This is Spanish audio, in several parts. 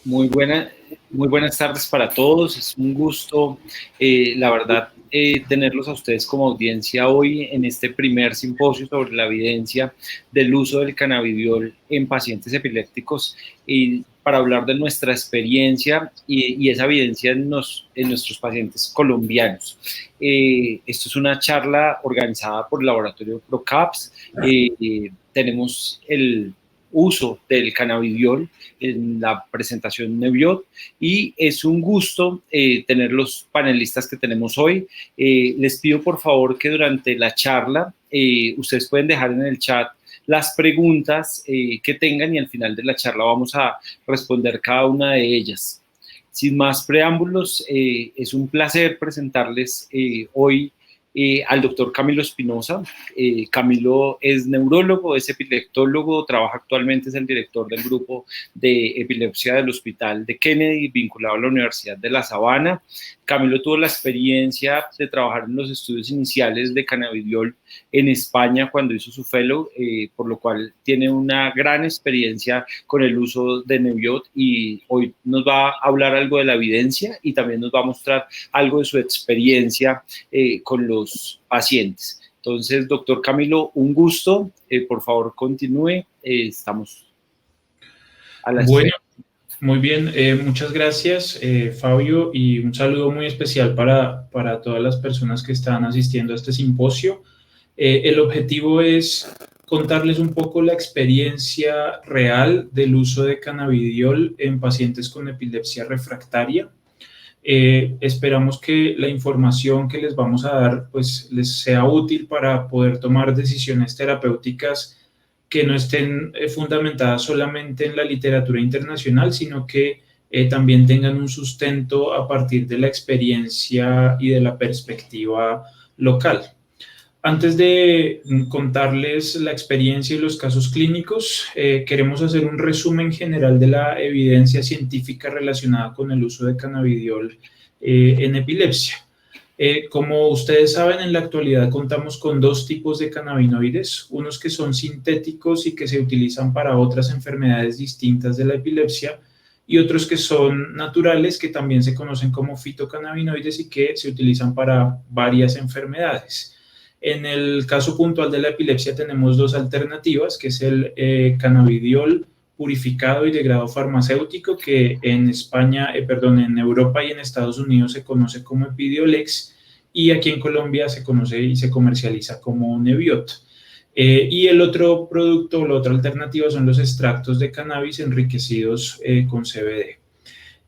Muy muy buenas tardes para todos. Es un gusto, la verdad, tenerlos a ustedes como audiencia hoy en este primer simposio sobre la evidencia del uso del cannabidiol en pacientes epilépticos y para hablar de nuestra experiencia y esa evidencia en nuestros pacientes colombianos. Esto es una charla organizada por el laboratorio ProCaps. Tenemos el uso del cannabidiol en la presentación Nebiot y es un gusto tener los panelistas que tenemos hoy. Les pido por favor que durante la charla ustedes pueden dejar en el chat las preguntas que tengan y al final de la charla vamos a responder cada una de ellas. Sin más preámbulos, es un placer presentarles hoy al doctor Camilo Espinosa. Camilo es neurólogo, es epileptólogo, trabaja actualmente, es el director del grupo de epilepsia del Hospital de Kennedy, vinculado a la Universidad de La Sabana. Camilo tuvo la experiencia de trabajar en los estudios iniciales de cannabidiol en España cuando hizo su fellow, por lo cual tiene una gran experiencia con el uso de Nebiot y hoy nos va a hablar algo de la evidencia y también nos va a mostrar algo de su experiencia con los pacientes. Entonces, doctor Camilo, un gusto. Por favor, continúe. Estamos a la Bueno, espera. muy bien. Muchas gracias, Fabio, y un saludo muy especial para todas las personas que están asistiendo a este simposio. El objetivo es contarles un poco la experiencia real del uso de cannabidiol en pacientes con epilepsia refractaria. Esperamos que la información que les vamos a dar pues, les sea útil para poder tomar decisiones terapéuticas que no estén fundamentadas solamente en la literatura internacional, sino que también tengan un sustento a partir de la experiencia y de la perspectiva local. Antes de contarles la experiencia y los casos clínicos, queremos hacer un resumen general de la evidencia científica relacionada con el uso de cannabidiol en epilepsia. Como ustedes saben, en la actualidad contamos con dos tipos de cannabinoides, unos que son sintéticos y que se utilizan para otras enfermedades distintas de la epilepsia, y otros que son naturales, que también se conocen como fitocannabinoides y que se utilizan para varias enfermedades. En el caso puntual de la epilepsia tenemos dos alternativas, que es el cannabidiol purificado y de grado farmacéutico, que en en Europa y en Estados Unidos se conoce como Epidiolex, y aquí en Colombia se conoce y se comercializa como Nebiot. Y el otro producto, la otra alternativa son los extractos de cannabis enriquecidos con CBD.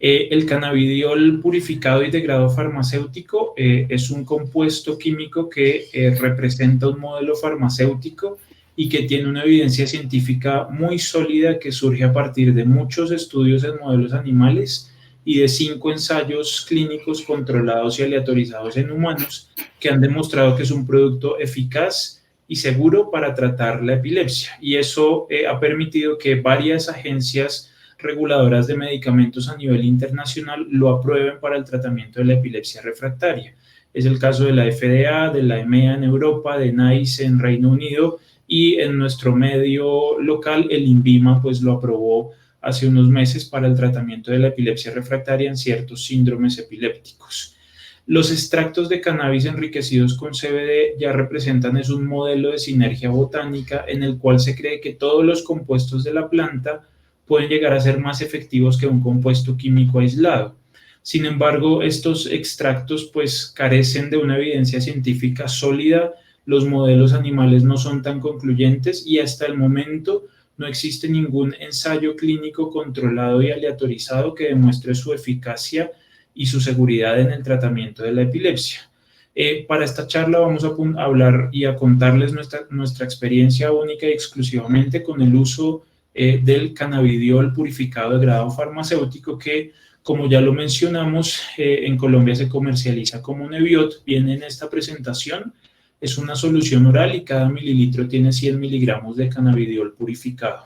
El cannabidiol purificado y de grado farmacéutico es un compuesto químico que representa un modelo farmacéutico y que tiene una evidencia científica muy sólida que surge a partir de muchos estudios en modelos animales y de 5 ensayos clínicos controlados y aleatorizados en humanos que han demostrado que es un producto eficaz y seguro para tratar la epilepsia. Y eso ha permitido que varias agencias reguladoras de medicamentos a nivel internacional lo aprueben para el tratamiento de la epilepsia refractaria. Es el caso de la FDA, de la EMEA en Europa, de NICE en Reino Unido, y en nuestro medio local el INVIMA pues lo aprobó hace unos meses para el tratamiento de la epilepsia refractaria en ciertos síndromes epilépticos. Los extractos de cannabis enriquecidos con CBD ya representan es un modelo de sinergia botánica en el cual se cree que todos los compuestos de la planta pueden llegar a ser más efectivos que un compuesto químico aislado. Sin embargo, estos extractos pues carecen de una evidencia científica sólida, los modelos animales no son tan concluyentes y hasta el momento no existe ningún ensayo clínico controlado y aleatorizado que demuestre su eficacia y su seguridad en el tratamiento de la epilepsia. Para esta charla vamos a hablar y a contarles nuestra experiencia única y exclusivamente con el uso del cannabidiol purificado de grado farmacéutico que, como ya lo mencionamos, en Colombia se comercializa como Nebiot. Viene en esta presentación, es una solución oral y cada mililitro tiene 100 miligramos de cannabidiol purificado.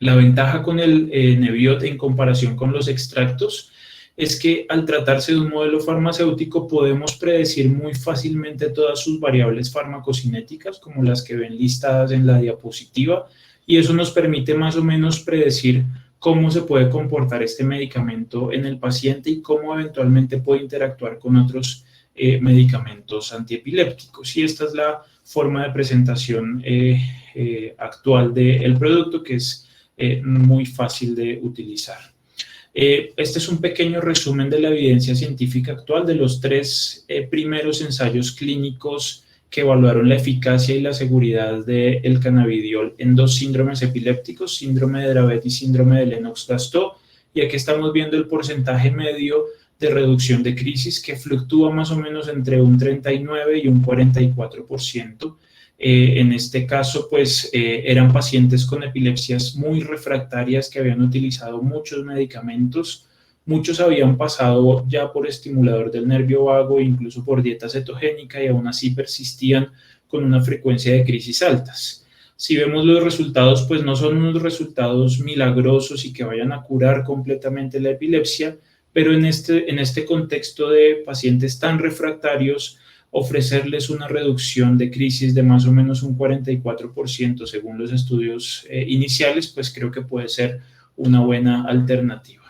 La ventaja con el Nebiot en comparación con los extractos es que al tratarse de un modelo farmacéutico podemos predecir muy fácilmente todas sus variables farmacocinéticas, como las que ven listadas en la diapositiva, y eso nos permite más o menos predecir cómo se puede comportar este medicamento en el paciente y cómo eventualmente puede interactuar con otros medicamentos antiepilépticos. Y esta es la forma de presentación actual del producto, que es muy fácil de utilizar. Este es un pequeño resumen de la evidencia científica actual de los 3 primeros ensayos clínicos que evaluaron la eficacia y la seguridad del cannabidiol en 2 síndromes epilépticos, síndrome de Dravet y síndrome de Lennox-Gastaut. Y aquí estamos viendo el porcentaje medio de reducción de crisis, que fluctúa más o menos entre un 39 y un 44%. En este caso, pues, eran pacientes con epilepsias muy refractarias que habían utilizado muchos medicamentos. Muchos habían pasado ya por estimulador del nervio vago, incluso por dieta cetogénica, y aún así persistían con una frecuencia de crisis altas. Si vemos los resultados, pues no son unos resultados milagrosos y que vayan a curar completamente la epilepsia, pero en este contexto de pacientes tan refractarios, ofrecerles una reducción de crisis de más o menos un 44% según los estudios iniciales, pues creo que puede ser una buena alternativa.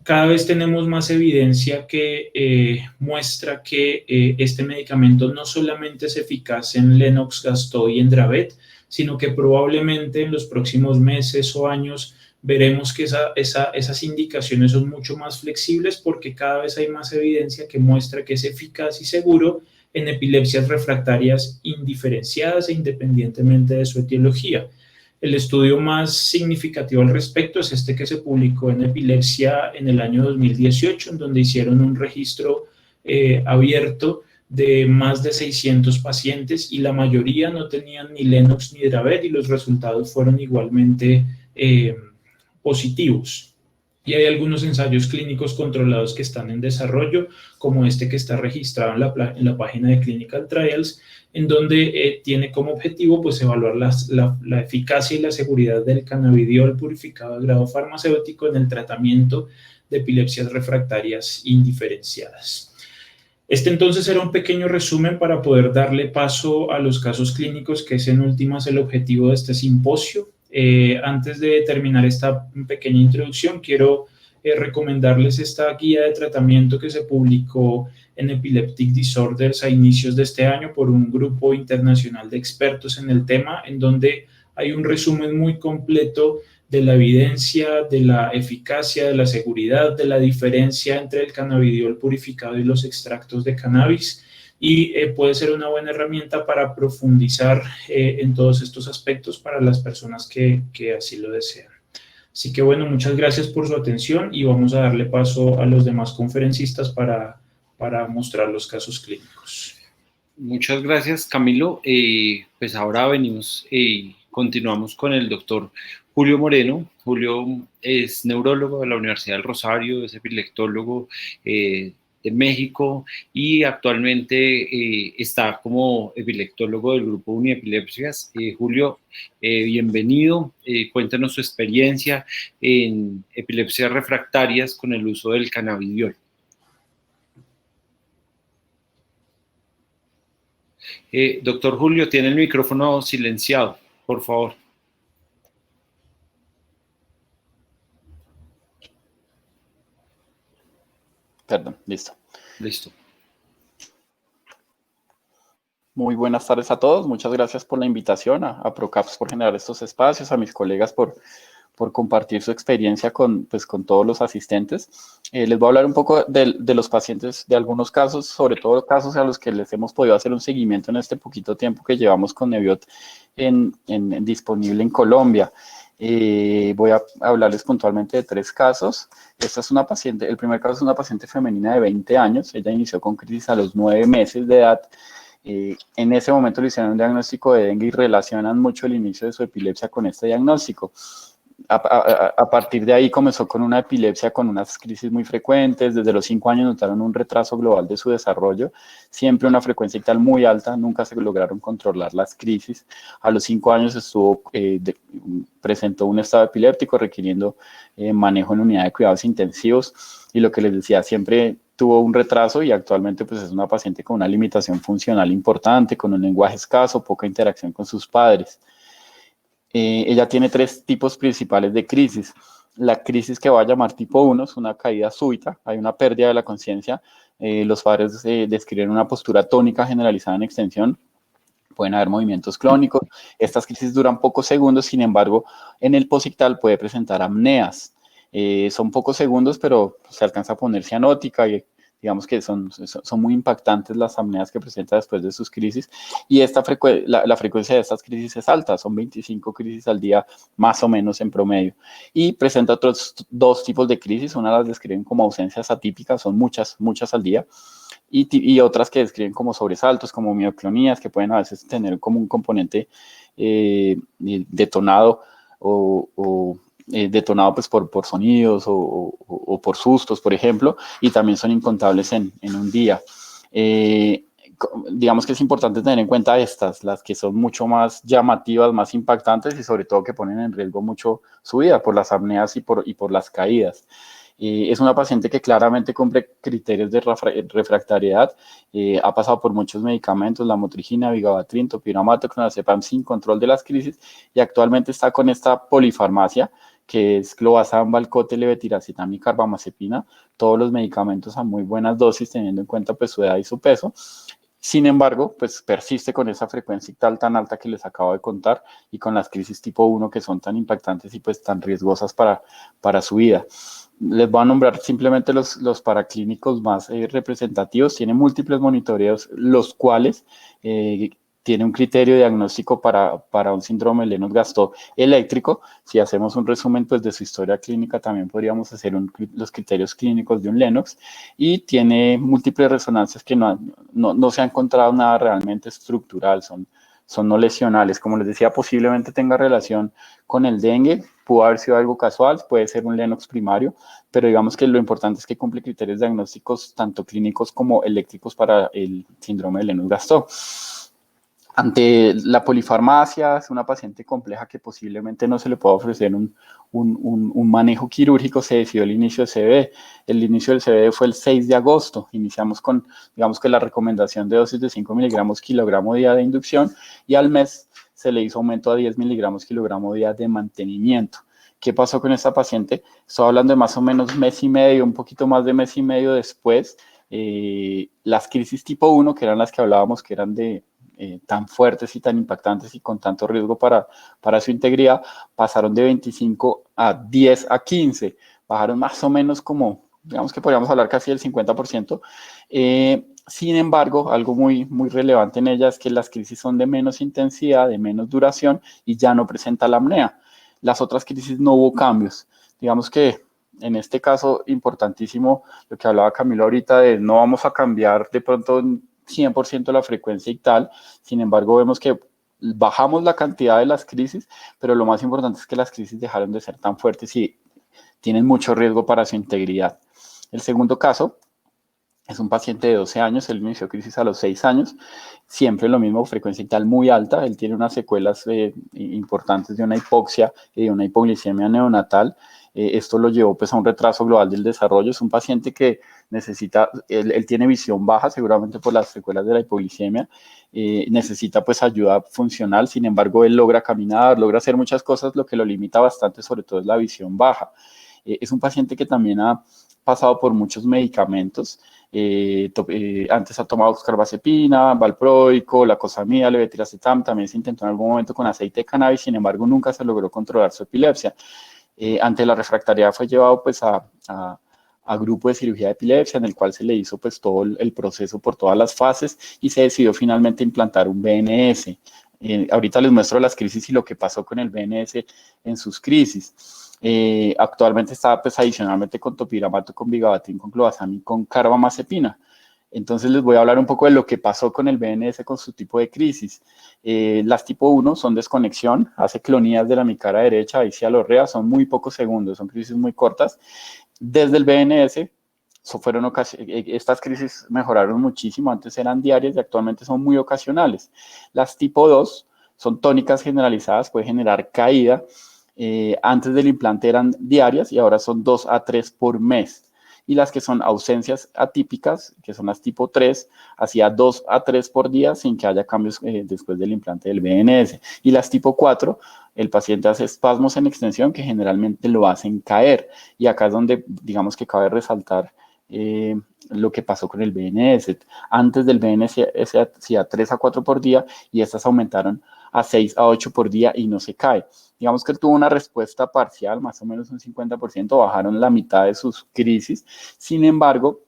Cada vez tenemos más evidencia que muestra que este medicamento no solamente es eficaz en Lennox-Gastaut y en Dravet, sino que probablemente en los próximos meses o años veremos que esas indicaciones son mucho más flexibles, porque cada vez hay más evidencia que muestra que es eficaz y seguro en epilepsias refractarias indiferenciadas e independientemente de su etiología. El estudio más significativo al respecto es este que se publicó en Epilepsia en el año 2018, en donde hicieron un registro abierto de más de 600 pacientes y la mayoría no tenían ni Lennox ni Dravet, y los resultados fueron igualmente positivos. Y hay algunos ensayos clínicos controlados que están en desarrollo, como este que está registrado en la página de Clinical Trials, en donde tiene como objetivo, pues, evaluar la eficacia y la seguridad del cannabidiol purificado de grado farmacéutico en el tratamiento de epilepsias refractarias indiferenciadas. Este entonces era un pequeño resumen para poder darle paso a los casos clínicos, que es en últimas el objetivo de este simposio. Antes de terminar esta pequeña introducción, quiero recomendarles esta guía de tratamiento que se publicó en Epileptic Disorders a inicios de este año por un grupo internacional de expertos en el tema, en donde hay un resumen muy completo de la evidencia, de la eficacia, de la seguridad, de la diferencia entre el cannabidiol purificado y los extractos de cannabis, y puede ser una buena herramienta para profundizar en todos estos aspectos para las personas que así lo desean. Así que bueno, muchas gracias por su atención y vamos a darle paso a los demás conferencistas para mostrar los casos clínicos. Muchas gracias, Camilo. Pues ahora continuamos con el doctor Julio Moreno. Julio es neurólogo de la Universidad del Rosario, es epileptólogo de México y actualmente está como epileptólogo del grupo Uniepilepsias. Julio, bienvenido. Cuéntanos su experiencia en epilepsias refractarias con el uso del cannabidiol. Doctor Julio, tiene el micrófono silenciado, por favor. Perdón, listo. Listo. Muy buenas tardes a todos. Muchas gracias por la invitación, a ProCaps por generar estos espacios, a mis colegas por compartir su experiencia con todos los asistentes. Les voy a hablar un poco de los pacientes, de algunos casos, sobre todo casos a los que les hemos podido hacer un seguimiento en este poquito tiempo que llevamos con Nebiot disponible en Colombia. Voy a hablarles puntualmente de 3 casos. Esta es una paciente, el primer caso es una paciente femenina de 20 años. Ella inició con crisis a los 9 meses de edad. En ese momento le hicieron un diagnóstico de dengue y relacionan mucho el inicio de su epilepsia con este diagnóstico. A partir de ahí comenzó con una epilepsia con unas crisis muy frecuentes. Desde los 5 años notaron un retraso global de su desarrollo, siempre una frecuencia ictal muy alta, nunca se lograron controlar las crisis. A los 5 años presentó un estado epiléptico requiriendo manejo en unidad de cuidados intensivos, y lo que les decía, siempre tuvo un retraso, y actualmente pues es una paciente con una limitación funcional importante, con un lenguaje escaso, poca interacción con sus padres. Ella tiene 3 tipos principales de crisis. La crisis que voy a llamar tipo 1 es una caída súbita, hay una pérdida de la conciencia. Los padres describen una postura tónica generalizada en extensión. Pueden haber movimientos clónicos. Estas crisis duran pocos segundos, sin embargo, en el posictal puede presentar apneas. Son pocos segundos, pero se alcanza a poner cianótica y digamos que son muy impactantes las apneas que presenta después de sus crisis. Y la frecuencia de estas crisis es alta, son 25 crisis al día más o menos en promedio. Y presenta otros 2 tipos de crisis, una las describen como ausencias atípicas, son muchas al día. Y otras que describen como sobresaltos, como mioclonías, que pueden a veces tener como un componente detonado detonado pues por sonidos o por sustos, por ejemplo, y también son incontables en un día. Digamos que es importante tener en cuenta las que son mucho más llamativas, más impactantes y sobre todo que ponen en riesgo mucho su vida por las apneas y por las caídas. Es una paciente que claramente cumple criterios de refractariedad, ha pasado por muchos medicamentos, la motrigina, vigabatrin, topiramato, clonazepam sin control de las crisis y actualmente está con esta polifarmacia que es clobazam, valcote, levetiracetam y carbamazepina, todos los medicamentos a muy buenas dosis teniendo en cuenta pues su edad y su peso. Sin embargo, pues persiste con esa frecuencia ictal tan alta que les acabo de contar y con las crisis tipo 1 que son tan impactantes y pues tan riesgosas para su vida. Les voy a nombrar simplemente los paraclínicos más representativos. Tiene múltiples monitoreos, los cuales tiene un criterio diagnóstico para un síndrome Lennox-Gastaut eléctrico. Si hacemos un resumen pues, de su historia clínica, también podríamos hacer los criterios clínicos de un Lennox. Y tiene múltiples resonancias que no se ha encontrado nada realmente estructural, son no lesionales. Como les decía, posiblemente tenga relación con el dengue, pudo haber sido algo casual, puede ser un Lennox primario, pero digamos que lo importante es que cumple criterios diagnósticos tanto clínicos como eléctricos para el síndrome de Lennox-Gastaut. Ante la polifarmacia, es una paciente compleja que posiblemente no se le pueda ofrecer un manejo quirúrgico, se decidió el inicio del CBD. El inicio del CBD fue el 6 de agosto. Iniciamos con, digamos que la recomendación de dosis de 5 miligramos kilogramo día de inducción y al mes se le hizo aumento a 10 miligramos kilogramo día de mantenimiento. ¿Qué pasó con esta paciente? Estoy hablando de más o menos mes y medio, un poquito más de mes y medio después. Las crisis tipo 1, que eran las que hablábamos, que eran tan fuertes y tan impactantes y con tanto riesgo para su integridad, pasaron de 25 a 10 a 15, bajaron más o menos como, digamos que podríamos hablar casi del 50%. Sin embargo, algo muy relevante en ellas es que las crisis son de menos intensidad, de menos duración y ya no presenta la apnea. Las otras crisis no hubo cambios. Digamos que en este caso, importantísimo, lo que hablaba Camilo ahorita de no vamos a cambiar de pronto 100% la frecuencia ictal, sin embargo vemos que bajamos la cantidad de las crisis, pero lo más importante es que las crisis dejaron de ser tan fuertes y tienen mucho riesgo para su integridad. El segundo caso es un paciente de 12 años, él inició crisis a los 6 años, siempre lo mismo, frecuencia ictal muy alta, él tiene unas secuelas importantes de una hipoxia y de una hipoglicemia neonatal. Esto lo llevó pues a un retraso global del desarrollo. Es un paciente que necesita, él tiene visión baja seguramente por las secuelas de la hipoglicemia, necesita pues ayuda funcional, sin embargo él logra caminar, logra hacer muchas cosas, lo que lo limita bastante sobre todo es la visión baja. Es un paciente que también ha pasado por muchos medicamentos. Antes ha tomado carbazepina, valproico, lacosamida, levetiracetam, también se intentó en algún momento con aceite de cannabis, sin embargo nunca se logró controlar su epilepsia. Ante la refractariedad fue llevado pues a grupo de cirugía de epilepsia en el cual se le hizo pues todo el proceso por todas las fases y se decidió finalmente implantar un BNS. Ahorita les muestro las crisis y lo que pasó con el BNS en sus crisis. Actualmente está pues adicionalmente con topiramato, con vigabatrin, con clobazam y con carbamazepina. Entonces les voy a hablar un poco de lo que pasó con el BNS con su tipo de crisis. Las tipo 1 son desconexión, hace clonías de la mi cara derecha, ahí sí alorrea, son muy pocos segundos, son crisis muy cortas. Desde el BNS, estas crisis mejoraron muchísimo, antes eran diarias y actualmente son muy ocasionales. Las tipo 2 son tónicas generalizadas, puede generar caída. Antes del implante eran diarias y ahora son 2 a 3 por mes. y las que son ausencias atípicas, que son las tipo 3, hacía 2 a 3 por día sin que haya cambios después del implante del BNS. Y las tipo 4, el paciente hace espasmos en extensión que generalmente lo hacen caer. Y acá es donde, digamos que cabe resaltar lo que pasó con el BNS. Antes del BNS hacía 3 a 4 por día y estas aumentaron a 6 a 8 por día y no se cae. Digamos que él tuvo una respuesta parcial, más o menos un 50%, bajaron la mitad de sus crisis. Sin embargo,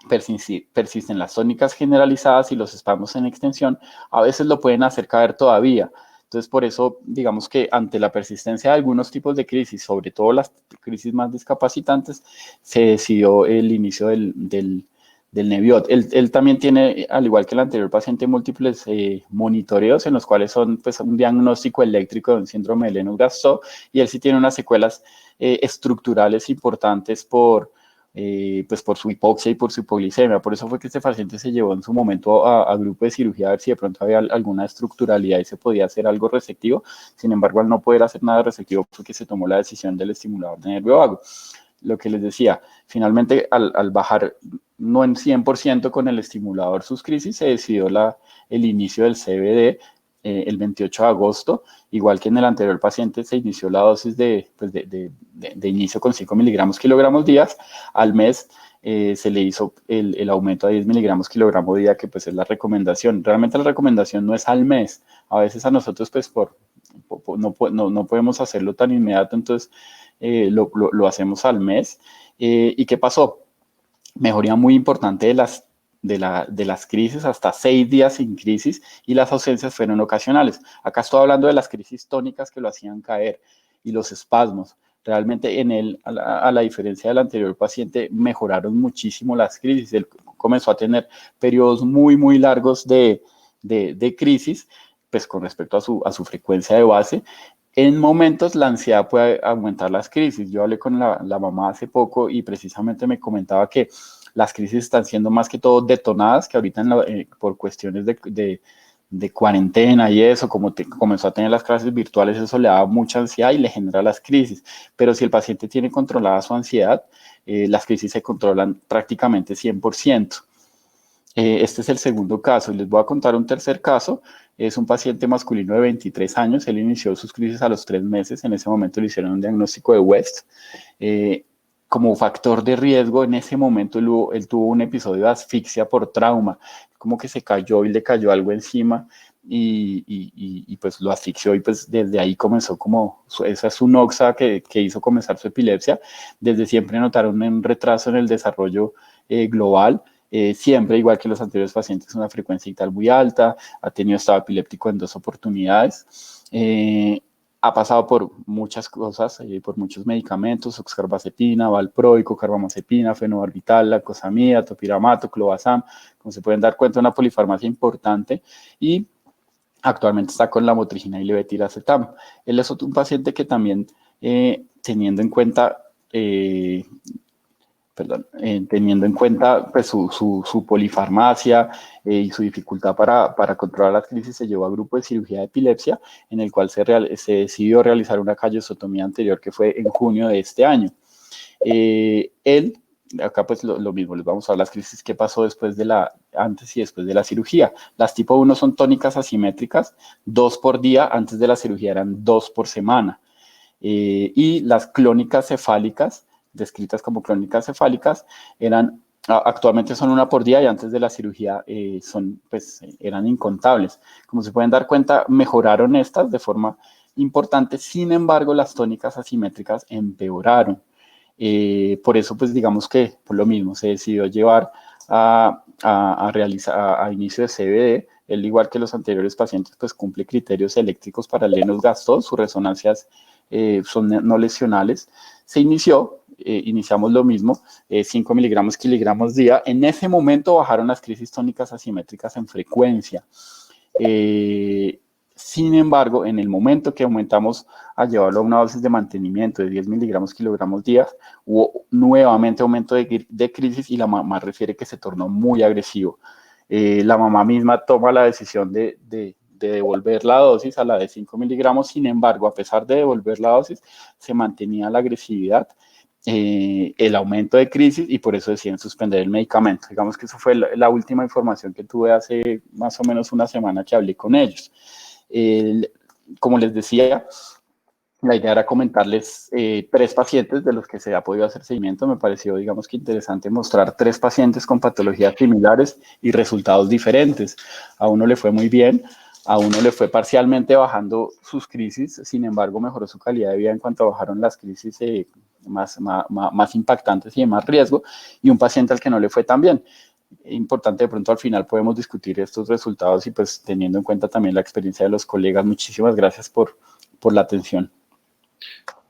persisten las tónicas generalizadas y los espasmos en extensión, a veces lo pueden hacer caer todavía. Entonces, por eso, digamos que ante la persistencia de algunos tipos de crisis, sobre todo las crisis más discapacitantes, se decidió el inicio del Neviot. Él también tiene, al igual que el anterior paciente, múltiples monitoreos en los cuales son pues, un diagnóstico eléctrico de un síndrome de Lennox-Gastaut, y él sí tiene unas secuelas estructurales importantes pues por su hipoxia y por su hipoglicemia. Por eso fue que este paciente se llevó en su momento a grupo de cirugía a ver si de pronto había alguna estructuralidad y se podía hacer algo resectivo. Sin embargo, al no poder hacer nada resectivo, porque se tomó la decisión del estimulador de nervio vago. Lo que les decía, finalmente al bajar no en 100% con el estimulador sus crisis, se decidió el inicio del CBD el 28 de agosto, igual que en el anterior paciente se inició la dosis de inicio con 5 miligramos kilogramos días. Al mes se le hizo el aumento a 10 miligramos kilogramos día, que pues es la recomendación. Realmente la recomendación no es al mes, a veces a nosotros pues no podemos hacerlo tan inmediato, entonces lo hacemos al mes. ¿Y qué pasó? Mejoría muy importante de las crisis, hasta 6 días sin crisis, y las ausencias fueron ocasionales. Acá estoy hablando de las crisis tónicas que lo hacían caer y los espasmos. Realmente en él, a la diferencia del anterior paciente, mejoraron muchísimo las crisis. Él comenzó a tener periodos muy, muy largos de crisis, pues con respecto a su frecuencia de base. En momentos la ansiedad puede aumentar las crisis. Yo hablé con la mamá hace poco y precisamente me comentaba que las crisis están siendo más que todo detonadas, que ahorita por cuestiones de cuarentena y eso, como comenzó a tener las clases virtuales, eso le da mucha ansiedad y le genera las crisis. Pero si el paciente tiene controlada su ansiedad, las crisis se controlan prácticamente 100%. Este es el segundo caso. Les voy a contar un tercer caso. Es un paciente masculino de 23 años. Él inició sus crisis a los 3 meses. En ese momento le hicieron un diagnóstico de West. Como factor de riesgo, en ese momento él tuvo un episodio de asfixia por trauma. Como que se cayó y le cayó algo encima y pues lo asfixió, y pues desde ahí comenzó esa es su noxa que hizo comenzar su epilepsia. Desde siempre notaron un retraso en el desarrollo global. Siempre, igual que los anteriores pacientes, una frecuencia vital muy alta, ha tenido estado epiléptico en 2 oportunidades, ha pasado por muchas cosas, por muchos medicamentos, oxcarbazepina, valproico, carbamazepina, fenobarbital, lacosamida, topiramato, clobazam. Como se pueden dar cuenta, una polifarmacia importante, y actualmente está con la motrigina y levetiracetam. Él es un paciente que también, teniendo en cuenta pues, su polifarmacia y su dificultad para controlar las crisis, se llevó a grupo de cirugía de epilepsia, en el cual se decidió realizar una callosotomía anterior, que fue en junio de este año. Él, acá pues lo mismo, les vamos a ver las crisis que pasó antes y después de la cirugía. Las tipo 1 son tónicas asimétricas, 2 por día. Antes de la cirugía eran 2 por semana. Y las clónicas cefálicas, descritas como clónicas cefálicas, actualmente son 1 por día, y antes de la cirugía eran incontables. Como se pueden dar cuenta, mejoraron estas de forma importante. Sin embargo, las tónicas asimétricas empeoraron. Por eso, pues digamos que por lo mismo se decidió llevar a inicio de CBD. Él, igual que los anteriores pacientes, pues cumple criterios eléctricos para el Lennox-Gastaut. Sus resonancias son no lesionales. Iniciamos lo mismo, 5 miligramos kilogramos día. En ese momento bajaron las crisis tónicas asimétricas en frecuencia. Sin embargo, en el momento que aumentamos a llevarlo a una dosis de mantenimiento de 10 miligramos kilogramos día, hubo nuevamente aumento de crisis, y la mamá refiere que se tornó muy agresivo. La mamá misma toma la decisión de devolver la dosis a la de 5 miligramos. Sin embargo, a pesar de devolver la dosis, se mantenía la agresividad, el aumento de crisis y por eso deciden suspender el medicamento. Digamos que eso fue la última información que tuve hace más o menos una semana que hablé con ellos. Como les decía, la idea era comentarles 3 pacientes de los que se ha podido hacer seguimiento. Me pareció, digamos que interesante mostrar 3 pacientes con patologías similares y resultados diferentes. A uno le fue muy bien, a uno le fue parcialmente bajando sus crisis, sin embargo mejoró su calidad de vida en cuanto bajaron las crisis más impactantes y de más riesgo, y un paciente al que no le fue tan bien. Importante, de pronto al final podemos discutir estos resultados y pues teniendo en cuenta también la experiencia de los colegas. Muchísimas gracias por la atención.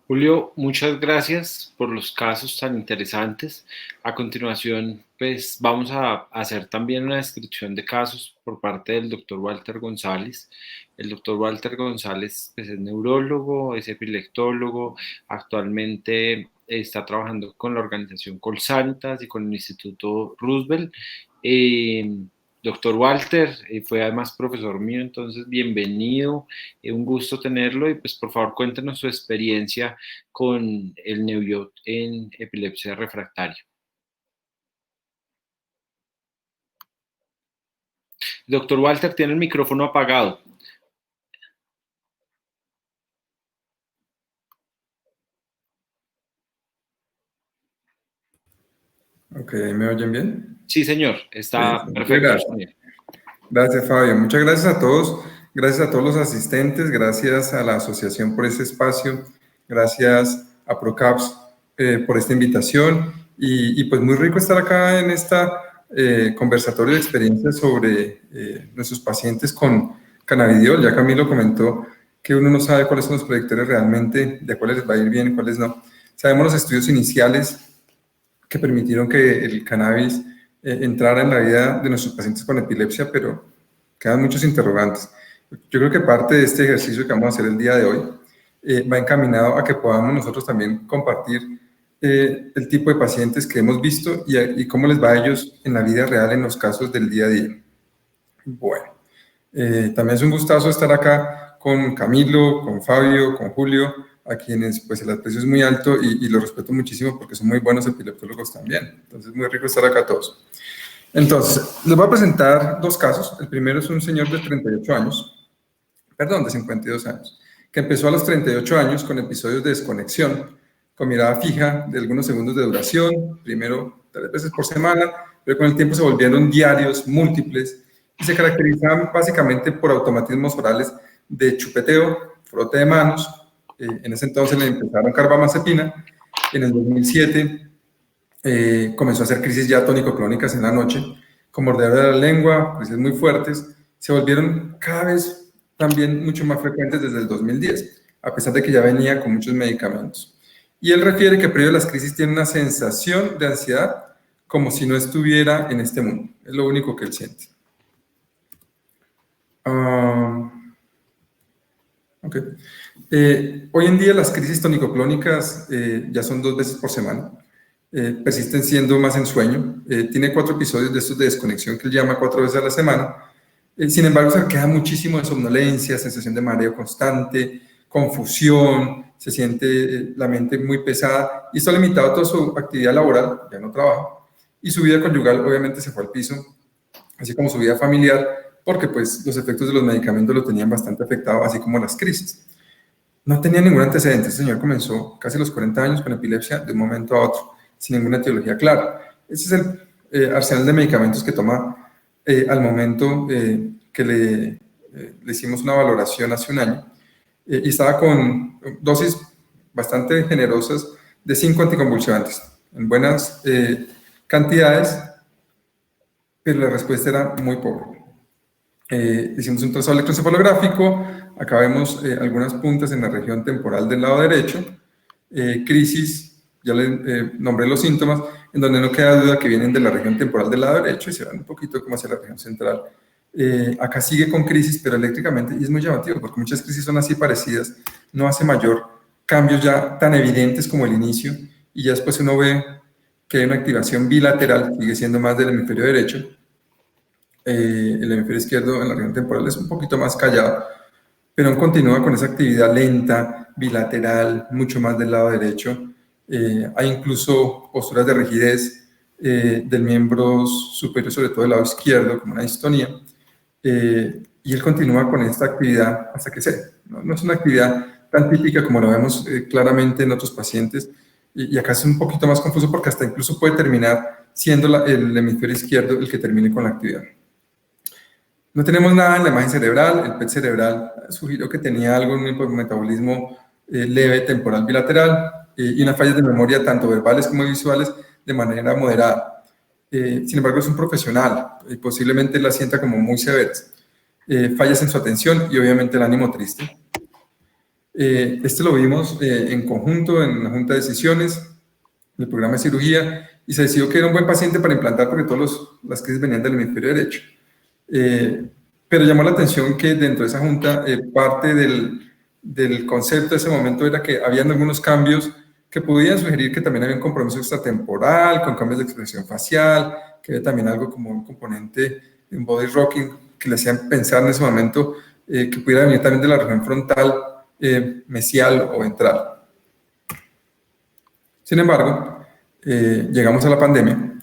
Julio, muchas gracias por los casos tan interesantes. A continuación, pues vamos a hacer también una descripción de casos por parte del doctor Walter González. El doctor Walter González pues, es neurólogo, es epileptólogo, actualmente está trabajando con la organización Colsanitas y con el Instituto Roosevelt. Doctor Walter, fue además profesor mío, entonces bienvenido, un gusto tenerlo y pues por favor cuéntenos su experiencia con el Neuyot en epilepsia refractaria. Doctor Walter, tiene el micrófono apagado. Ok, ¿me oyen bien? Sí, señor, está Sí, perfecto. gracias. Gracias, Fabio. Muchas gracias a todos. Gracias a todos los asistentes. Gracias a la asociación por este espacio. Gracias a ProCaps por esta invitación. Y pues muy rico estar acá en esta conversatorio de experiencias sobre nuestros pacientes con cannabidiol. Ya Camilo comentó que uno no sabe cuáles son los predictores realmente, de cuáles les va a ir bien y cuáles no. Sabemos los estudios iniciales que permitieron que el cannabis entrara en la vida de nuestros pacientes con epilepsia, pero quedan muchos interrogantes. Yo creo que parte de este ejercicio que vamos a hacer el día de hoy va encaminado a que podamos nosotros también compartir el tipo de pacientes que hemos visto y cómo les va a ellos en la vida real en los casos del día a día. Bueno, también es un gustazo estar acá con Camilo, con Fabio, con Julio, a quienes pues el aprecio es muy alto y los respeto muchísimo porque son muy buenos epileptólogos también. Entonces, muy rico estar acá todos. Entonces, les voy a presentar 2 casos. El primero es un señor de 38 años, perdón, de 52 años, que empezó a los 38 años con episodios de desconexión, con mirada fija de algunos segundos de duración, primero 3 veces por semana, pero con el tiempo se volvieron diarios, múltiples, y se caracterizaban básicamente por automatismos orales de chupeteo, frote de manos. En ese entonces le empezaron carbamazepina. En el 2007 comenzó a hacer crisis ya tónico-clónicas en la noche, con mordedura de la lengua, crisis muy fuertes. Se volvieron cada vez también mucho más frecuentes desde el 2010, a pesar de que ya venía con muchos medicamentos. Y él refiere que previo a las crisis tiene una sensación de ansiedad como si no estuviera en este mundo. Es lo único que él siente. Okay. Hoy en día las crisis tónico-clónicas ya son 2 veces por semana, persisten siendo más en sueño, tiene 4 episodios de estos de desconexión que él llama 4 veces a la semana, sin embargo se queda muchísimo de somnolencia, sensación de mareo constante, confusión, se siente la mente muy pesada y está limitado a toda su actividad laboral, ya no trabaja, y su vida conyugal obviamente se fue al piso, así como su vida familiar, porque pues los efectos de los medicamentos lo tenían bastante afectado, así como las crisis. No tenía ningún antecedente, este señor comenzó casi a los 40 años con epilepsia de un momento a otro, sin ninguna etiología clara. Ese es el arsenal de medicamentos que toma al momento que le hicimos una valoración hace un año, y estaba con dosis bastante generosas de 5 anticonvulsivantes, en buenas cantidades, pero la respuesta era muy pobre. Hicimos un trazado electroencefalográfico, acá vemos algunas puntas en la región temporal del lado derecho, crisis, ya le nombré los síntomas, en donde no queda duda que vienen de la región temporal del lado derecho y se van un poquito como hacia la región central. Acá sigue con crisis, pero eléctricamente, y es muy llamativo, porque muchas crisis son así parecidas, no hace mayor cambios ya tan evidentes como el inicio, y ya después uno ve que hay una activación bilateral, sigue siendo más del hemisferio derecho, el hemisferio izquierdo en la región temporal es un poquito más callado, pero aún continúa con esa actividad lenta, bilateral, mucho más del lado derecho, hay incluso posturas de rigidez del miembro superior, sobre todo del lado izquierdo, como una distonía, y él continúa con esta actividad hasta que cede. No es una actividad tan típica como lo vemos claramente en otros pacientes, y acá es un poquito más confuso porque hasta incluso puede terminar siendo el hemisferio izquierdo el que termine con la actividad. No tenemos nada en la imagen cerebral. El PET cerebral sugirió que tenía algo en un metabolismo leve temporal bilateral y unas fallas de memoria tanto verbales como visuales de manera moderada. Sin embargo, es un profesional y posiblemente la sienta como muy severas. Fallas en su atención y obviamente el ánimo triste. Este lo vimos en conjunto en la junta de decisiones del programa de cirugía y se decidió que era un buen paciente para implantar porque todas las crisis venían del hemisferio derecho. Pero llamó la atención que dentro de esa junta parte del concepto de ese momento era que habían algunos cambios que podían sugerir que también había un compromiso extratemporal, con cambios de expresión facial, que había también algo como un componente de un body rocking que le hacían pensar en ese momento que pudiera venir también de la región frontal, mesial o ventral. Sin embargo, llegamos a la pandemia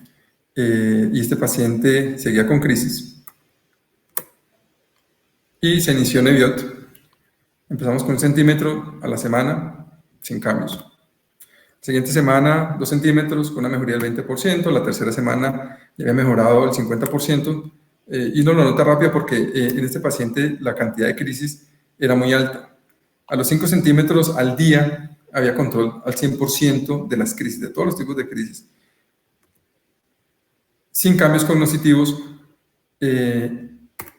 y este paciente seguía con crisis y se inició Neviot. Empezamos con 1 centímetro a la semana, sin cambios. La siguiente semana, 2 centímetros, con una mejoría del 20%. La tercera semana ya había mejorado el 50%. Y uno lo nota rápido porque en este paciente la cantidad de crisis era muy alta. A los 5 centímetros al día había control al 100% de las crisis, de todos los tipos de crisis. Sin cambios cognitivos,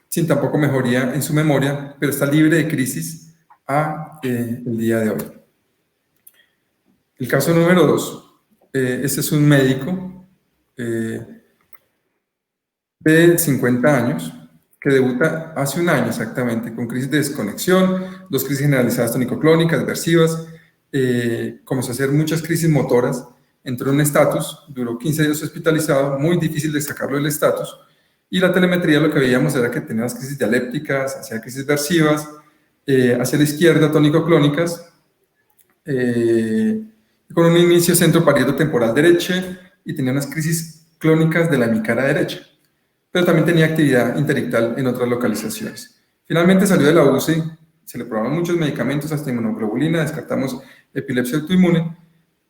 sin tampoco mejoría en su memoria, pero está libre de crisis el día de hoy. El caso número 2, este es un médico de 50 años que debuta hace un año exactamente con crisis de desconexión, 2 crisis generalizadas tónico-clónicas, aversivas, comenzó a hacer muchas crisis motoras, entró en un estatus, duró 15 días hospitalizado, muy difícil de sacarlo del estatus, y la telemetría lo que veíamos era que tenía las crisis dialépticas, hacía crisis versivas, hacia la izquierda tónico-clónicas, con un inicio centro-parieto temporal derecho y tenía unas crisis clónicas de la hemicara derecha, pero también tenía actividad interictal en otras localizaciones. Finalmente salió de la UCI, se le probaron muchos medicamentos, hasta inmunoglobulina, descartamos epilepsia autoinmune,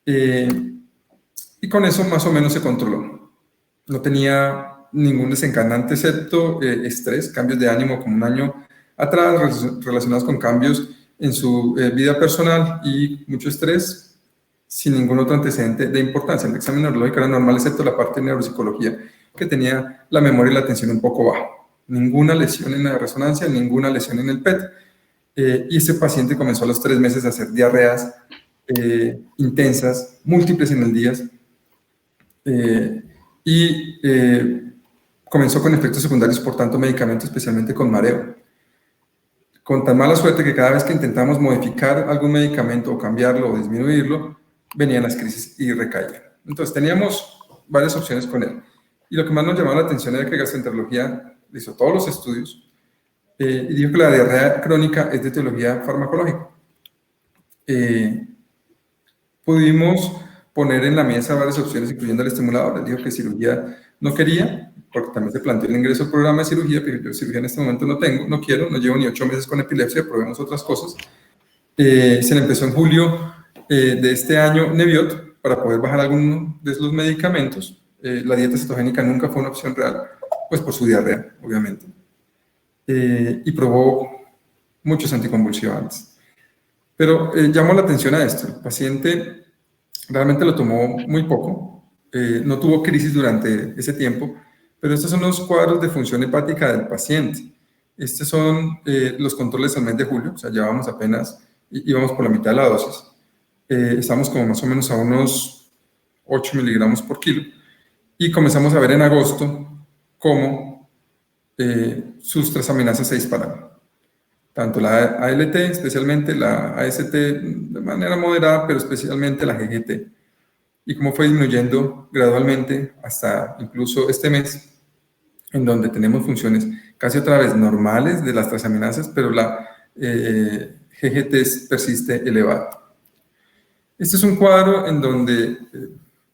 y con eso más o menos se controló. No tenía ningún desencadenante excepto estrés, cambios de ánimo como un año atrás, relacionados con cambios en su vida personal y mucho estrés, sin ningún otro antecedente de importancia. El examen neurológico era normal, excepto la parte de neuropsicología, que tenía la memoria y la atención un poco baja. Ninguna lesión en la resonancia, ninguna lesión en el PET. Y este paciente comenzó a los 3 meses a hacer diarreas intensas, múltiples en el día, comenzó con efectos secundarios por tanto medicamento, especialmente con mareo. Con tan mala suerte que cada vez que intentamos modificar algún medicamento o cambiarlo o disminuirlo, venían las crisis y recaían. Entonces teníamos varias opciones con él. Y lo que más nos llamaba la atención era que gastroenterología hizo todos los estudios y dijo que la diarrea crónica es de etiología farmacológica. Pudimos poner en la mesa varias opciones, incluyendo el estimulador. Él dijo que cirugía no quería, porque también se planteó el ingreso al programa de cirugía, pero yo cirugía en este momento no tengo, no quiero, no llevo ni 8 meses con epilepsia, probemos otras cosas. Se le empezó en julio de este año Neviot para poder bajar algunos de los medicamentos. La dieta cetogénica nunca fue una opción real, pues por su diarrea, obviamente. Y probó muchos anticonvulsivantes. Pero llamó la atención a esto. El paciente realmente lo tomó muy poco, no tuvo crisis durante ese tiempo, pero estos son los cuadros de función hepática del paciente. Estos son los controles al mes de julio, o sea, llevamos apenas, íbamos por la mitad de la dosis. Estamos como más o menos a unos 8 miligramos por kilo. Y comenzamos a ver en agosto cómo sus transaminasas se dispararon. Tanto la ALT, especialmente la AST de manera moderada, pero especialmente la GGT. Y cómo fue disminuyendo gradualmente hasta incluso este mes, en donde tenemos funciones casi otra vez normales de las transaminasas, pero la GGT persiste elevada. Este es un cuadro en donde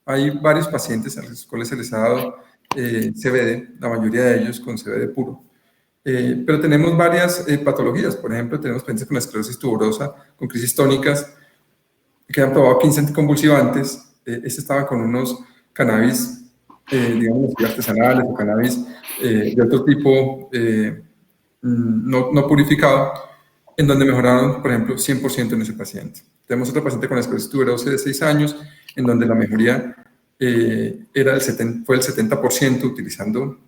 hay varios pacientes a los cuales se les ha dado CBD, la mayoría de ellos con CBD puro. Pero tenemos varias patologías. Por ejemplo, tenemos pacientes con esclerosis tuberosa, con crisis tónicas, que han probado 15 anticonvulsivantes. Este estaba con unos cannabis, digamos, artesanales o cannabis de otro tipo, no purificado, en donde mejoraron, por ejemplo, 100% en ese paciente. Tenemos otro paciente con esclerosis tuberosa de 6 años, en donde la mejoría fue el 70% utilizando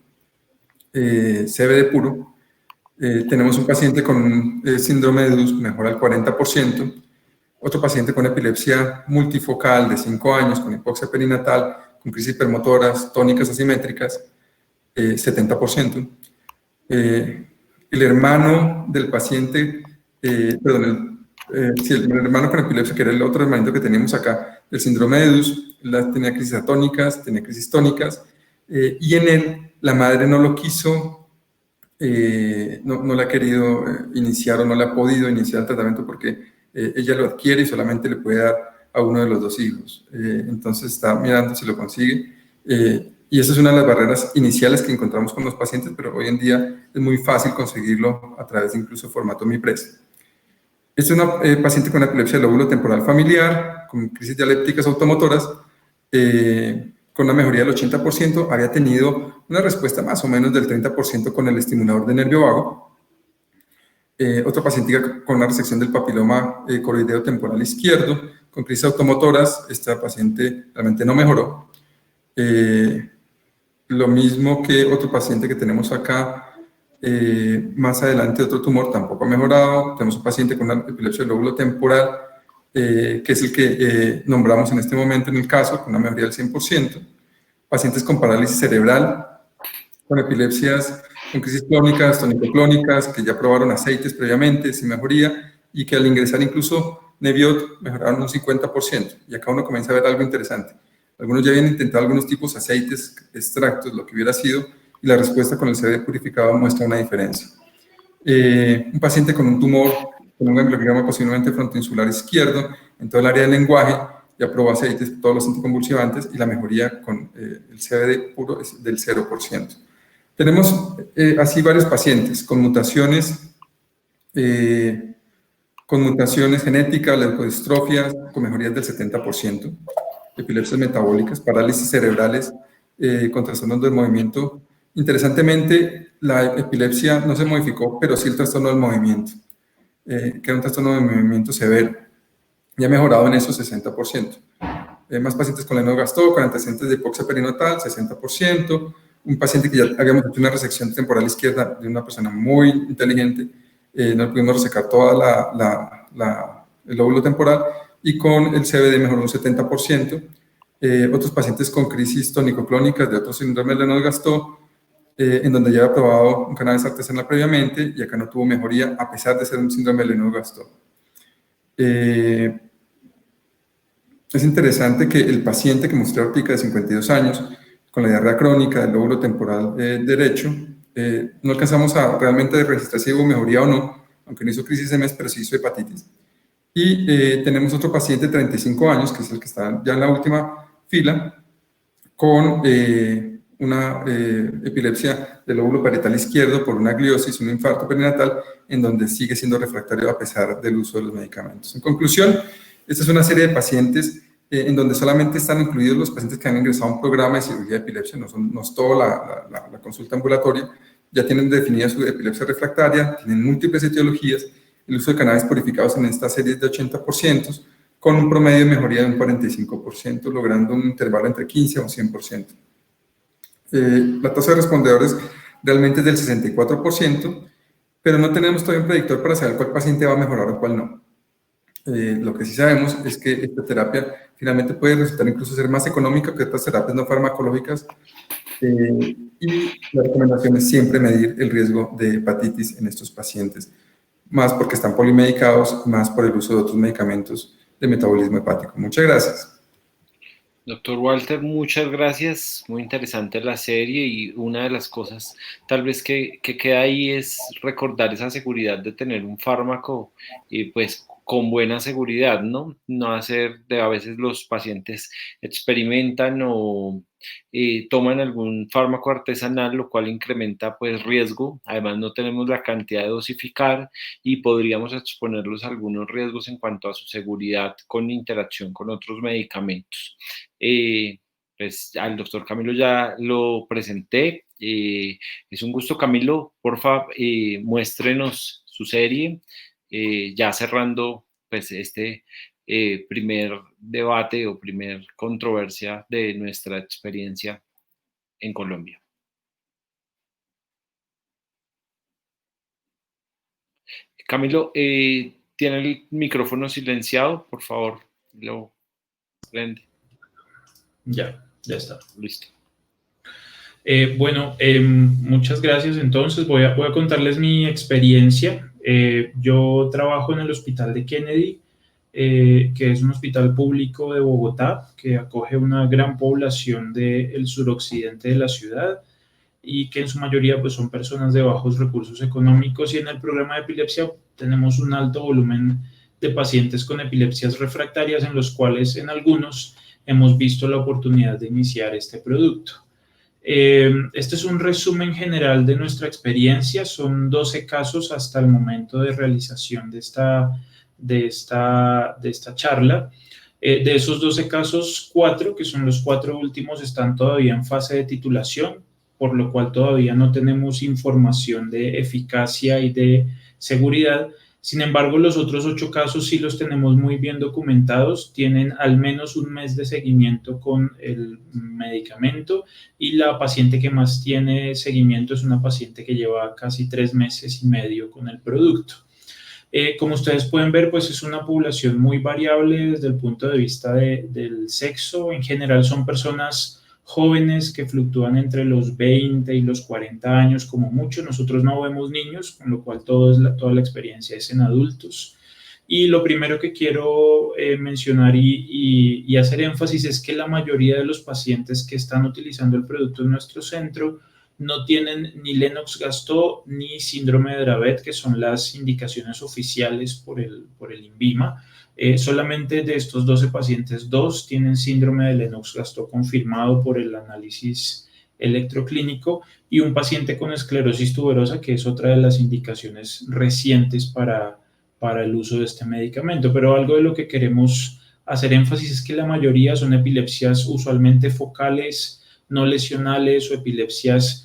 CBD puro. Tenemos un paciente con síndrome de DUS, mejora el 40%. Otro paciente con epilepsia multifocal de 5 años, con hipoxia perinatal, con crisis hipermotoras, tónicas asimétricas, 70%. El hermano del paciente, el hermano con epilepsia, que era el otro hermanito que teníamos acá, del síndrome de DUS, tenía crisis atónicas, tenía crisis tónicas, y en él la madre no lo quiso, no le ha querido iniciar o no le ha podido iniciar el tratamiento porque ella lo adquiere y solamente le puede dar a uno de los 2 hijos. Entonces está mirando si lo consigue. Y esa es una de las barreras iniciales que encontramos con los pacientes, pero hoy en día es muy fácil conseguirlo a través de incluso formato MiPres. Esta es una paciente con epilepsia del lóbulo temporal familiar, con crisis dialépticas automotoras, con una mejoría del 80%, había tenido una respuesta más o menos del 30% con el estimulador de nervio vago. Otra paciente con una resección del papiloma coroideo temporal izquierdo, con crisis automotoras, esta paciente realmente no mejoró. Lo mismo que otro paciente que tenemos acá, más adelante otro tumor tampoco ha mejorado. Tenemos un paciente con una epilepsia del lóbulo temporal, que es el que nombramos en este momento en el caso, con una mejoría del 100%. Pacientes con parálisis cerebral, con epilepsias, con crisis clónicas, tonicoclónicas, que ya probaron aceites previamente, sin mejoría, y que al ingresar incluso Neviot mejoraron un 50%. Y acá uno comienza a ver algo interesante. Algunos ya habían intentado algunos tipos de aceites, extractos, lo que hubiera sido, y la respuesta con el CBD purificado muestra una diferencia. Un paciente con un tumor, con un gangliograma posiblemente frontoinsular izquierdo, en todo el área del lenguaje, ya probó aceites, todos los anticonvulsivantes, y la mejoría con el CBD puro es del 0%. Tenemos así varios pacientes con mutaciones genéticas, leucodistrofias, con mejorías del 70%, epilepsias metabólicas, parálisis cerebrales, con trastornos del movimiento. Interesantemente, la epilepsia no se modificó, pero sí el trastorno del movimiento, que era un trastorno de movimiento severo, y ha mejorado en eso 60%. Más pacientes con lenogastó, con antecedentes de hipoxia perinatal, 60%. Un paciente que ya habíamos hecho una resección temporal izquierda de una persona muy inteligente, no pudimos resecar toda el lóbulo temporal, y con el CBD mejoró un 70%. Otros pacientes con crisis tónico-clónicas de otro síndrome de Lennox-Gastaut, en donde ya había probado un cannabis artesanal previamente y acá no tuvo mejoría a pesar de ser un síndrome de Lennox-Gastaut. Es interesante que el paciente que mostré ahorita de 52 años, con la diarrea crónica del lóbulo temporal derecho, no alcanzamos a realmente registrar si hubo mejoría o no, aunque no hizo crisis de mes, pero sí hizo hepatitis. Y tenemos otro paciente de 35 años, que es el que está ya en la última fila, con una epilepsia del lóbulo parietal izquierdo por una gliosis, un infarto perinatal, en donde sigue siendo refractario a pesar del uso de los medicamentos. En conclusión, esta es una serie de pacientes en donde solamente están incluidos los pacientes que han ingresado a un programa de cirugía de epilepsia, no es toda la consulta ambulatoria, ya tienen definida su epilepsia refractaria, tienen múltiples etiologías, el uso de cannabis purificados en esta serie es de 80%, con un promedio de mejoría de un 45%, logrando un intervalo entre 15 a un 100%. La tasa de respondedores realmente es del 64%, pero no tenemos todavía un predictor para saber cuál paciente va a mejorar o cuál no. Lo que sí sabemos es que esta terapia finalmente puede resultar incluso ser más económica que otras terapias no farmacológicas, y la recomendación es siempre medir el riesgo de hepatitis en estos pacientes, más porque están polimedicados, más por el uso de otros medicamentos de metabolismo hepático. Muchas gracias. Doctor Walter, muchas gracias. Muy interesante la serie, y una de las cosas tal vez que queda ahí es recordar esa seguridad de tener un fármaco pues con buena seguridad, ¿no? No hacer, a veces los pacientes experimentan o toman algún fármaco artesanal, lo cual incrementa pues riesgo. Además no tenemos la cantidad de dosificar y podríamos exponerlos a algunos riesgos en cuanto a su seguridad con interacción con otros medicamentos. Pues al doctor Camilo ya lo presenté. Es un gusto, Camilo. Porfa, muéstrenos su serie, ya cerrando pues primer debate o primer controversia de nuestra experiencia en Colombia. Camilo, tiene el micrófono silenciado, por favor, lo prende. Ya está. Listo. Bueno, muchas gracias. Entonces voy a contarles mi experiencia. Yo trabajo en el Hospital de Kennedy, que es un hospital público de Bogotá, que acoge una gran población del suroccidente de la ciudad y que en su mayoría pues, son personas de bajos recursos económicos, y en el programa de epilepsia tenemos un alto volumen de pacientes con epilepsias refractarias, en los cuales en algunos hemos visto la oportunidad de iniciar este producto. Este es un resumen general de nuestra experiencia. Son 12 casos hasta el momento de realización de esta charla. De esos 12 casos, 4, que son los 4 últimos, están todavía en fase de titulación, por lo cual todavía no tenemos información de eficacia y de seguridad. Sin embargo, los otros 8 casos sí los tenemos muy bien documentados, tienen al menos un mes de seguimiento con el medicamento, y la paciente que más tiene seguimiento es una paciente que lleva casi 3 meses y medio con el producto. Como ustedes pueden ver, pues es una población muy variable desde el punto de vista del sexo. En general son personas jóvenes que fluctúan entre los 20 y los 40 años como mucho. Nosotros no vemos niños, con lo cual toda la experiencia es en adultos. Y lo primero que quiero mencionar y hacer énfasis es que la mayoría de los pacientes que están utilizando el producto en nuestro centro no tienen ni Lennox-Gastaut ni síndrome de Dravet, que son las indicaciones oficiales por el INVIMA. Solamente de estos 12 pacientes, 2 tienen síndrome de Lennox-Gastaut confirmado por el análisis electroclínico, y un paciente con esclerosis tuberosa, que es otra de las indicaciones recientes para el uso de este medicamento. Pero algo de lo que queremos hacer énfasis es que la mayoría son epilepsias usualmente focales, no lesionales, o epilepsias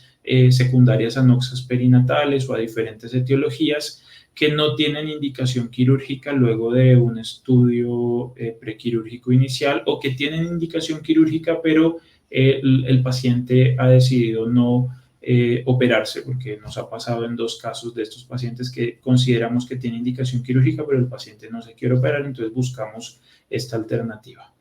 secundarias a noxas perinatales o a diferentes etiologías, que no tienen indicación quirúrgica luego de un estudio prequirúrgico inicial, o que tienen indicación quirúrgica pero el paciente ha decidido no operarse, porque nos ha pasado en 2 casos de estos pacientes que consideramos que tiene indicación quirúrgica pero el paciente no se quiere operar, entonces buscamos esta alternativa.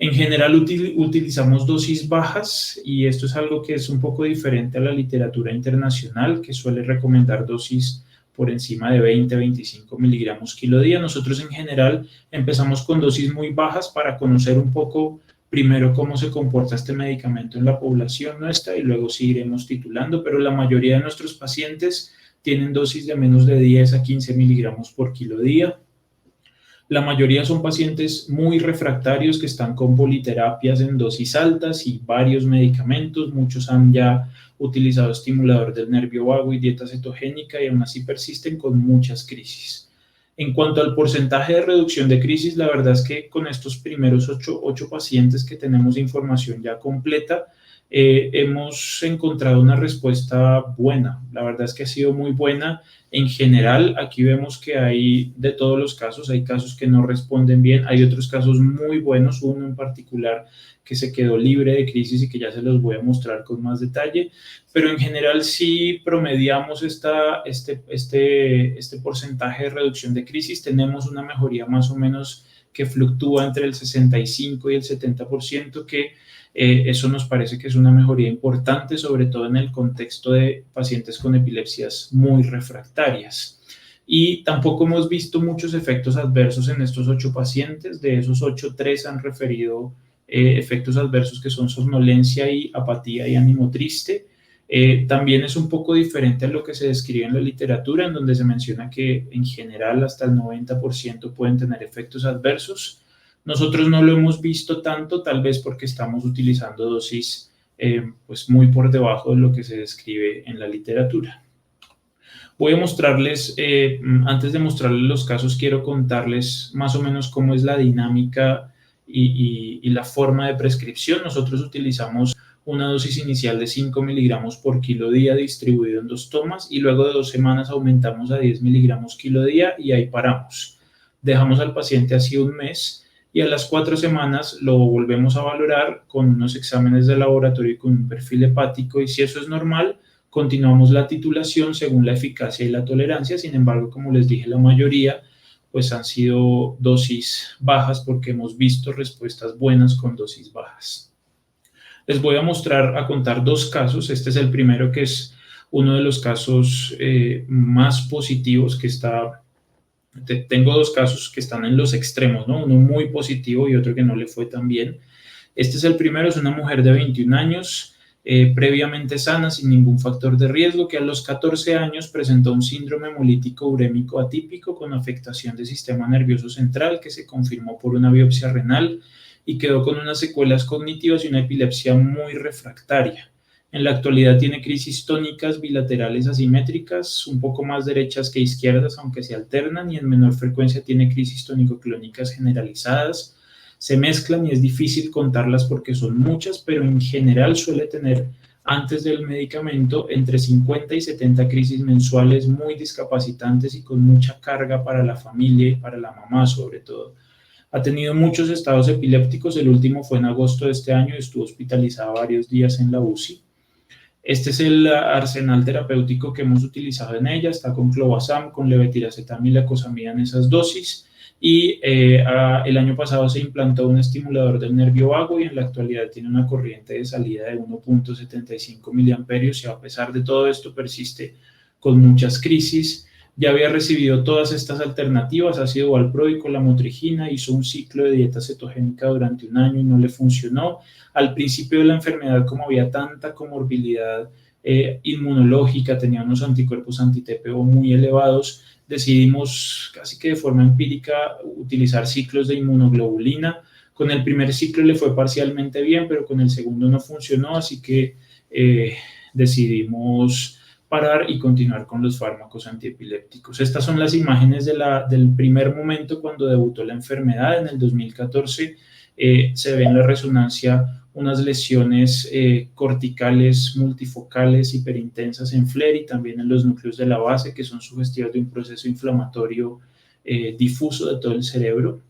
En general utilizamos dosis bajas, y esto es algo que es un poco diferente a la literatura internacional, que suele recomendar dosis por encima de 20-25 miligramos kilo día. Nosotros en general empezamos con dosis muy bajas para conocer un poco primero cómo se comporta este medicamento en la población nuestra, y luego sí iremos titulando, pero la mayoría de nuestros pacientes tienen dosis de menos de 10 a 15 miligramos por kilo día. La mayoría son pacientes muy refractarios que están con politerapias en dosis altas y varios medicamentos. Muchos han ya utilizado estimulador del nervio vago y dieta cetogénica, y aún así persisten con muchas crisis. En cuanto al porcentaje de reducción de crisis, la verdad es que con estos primeros 8 pacientes que tenemos información ya completa, hemos encontrado una respuesta buena. La verdad es que ha sido muy buena. En general, aquí vemos que hay de todos los casos, hay casos que no responden bien, hay otros casos muy buenos, uno en particular que se quedó libre de crisis y que ya se los voy a mostrar con más detalle, pero en general sí promediamos este porcentaje de reducción de crisis, tenemos una mejoría más o menos que fluctúa entre el 65 y el 70%, que eso nos parece que es una mejoría importante, sobre todo en el contexto de pacientes con epilepsias muy refractarias. Y tampoco hemos visto muchos efectos adversos en estos 8 pacientes. De esos 8, 3 han referido efectos adversos que son somnolencia y apatía y ánimo triste. También es un poco diferente a lo que se describe en la literatura, en donde se menciona que en general hasta el 90% pueden tener efectos adversos. Nosotros no lo hemos visto tanto, tal vez porque estamos utilizando dosis pues muy por debajo de lo que se describe en la literatura. Voy a mostrarles, antes de mostrarles los casos, quiero contarles más o menos cómo es la dinámica y la forma de prescripción. Nosotros utilizamos una dosis inicial de 5 miligramos por kilo día distribuido en 2 tomas y luego de 2 semanas aumentamos a 10 miligramos kilo día y ahí paramos. Dejamos al paciente así un mes y a las 4 semanas lo volvemos a valorar con unos exámenes de laboratorio y con un perfil hepático, y si eso es normal, continuamos la titulación según la eficacia y la tolerancia. Sin embargo, como les dije, la mayoría pues han sido dosis bajas porque hemos visto respuestas buenas con dosis bajas. Les voy a contar 2 casos. Este es el primero, que es uno de los casos más positivos que está. Tengo 2 casos que están en los extremos, ¿no? Uno muy positivo y otro que no le fue tan bien. Este es el primero, es una mujer de 21 años, previamente sana, sin ningún factor de riesgo, que a los 14 años presentó un síndrome hemolítico urémico atípico con afectación del sistema nervioso central, que se confirmó por una biopsia renal y quedó con unas secuelas cognitivas y una epilepsia muy refractaria. En la actualidad tiene crisis tónicas bilaterales asimétricas, un poco más derechas que izquierdas, aunque se alternan, y en menor frecuencia tiene crisis tónico-clónicas generalizadas. Se mezclan y es difícil contarlas porque son muchas, pero en general suele tener, antes del medicamento, entre 50 y 70 crisis mensuales muy discapacitantes y con mucha carga para la familia y para la mamá sobre todo. Ha tenido muchos estados epilépticos, el último fue en agosto de este año y estuvo hospitalizada varios días en la UCI. Este es el arsenal terapéutico que hemos utilizado en ella. Está con clobazam, con levetiracetam y lacosamida en esas dosis. Y el año pasado se implantó un estimulador del nervio vago y en la actualidad tiene una corriente de salida de 1.75 miliamperios y a pesar de todo esto persiste con muchas crisis. Ya había recibido todas estas alternativas, ácido valproico, lamotrigina, hizo un ciclo de dieta cetogénica durante 1 año y no le funcionó. Al principio de la enfermedad, como había tanta comorbilidad inmunológica, tenía unos anticuerpos anti-TPO muy elevados, decidimos casi que de forma empírica utilizar ciclos de inmunoglobulina. Con el primer ciclo le fue parcialmente bien, pero con el segundo no funcionó, así que decidimos parar y continuar con los fármacos antiepilépticos. Estas son las imágenes del primer momento cuando debutó la enfermedad en el 2014. Se ve en la resonancia unas lesiones corticales multifocales hiperintensas en FLAIR y también en los núcleos de la base, que son sugestivas de un proceso inflamatorio difuso de todo el cerebro,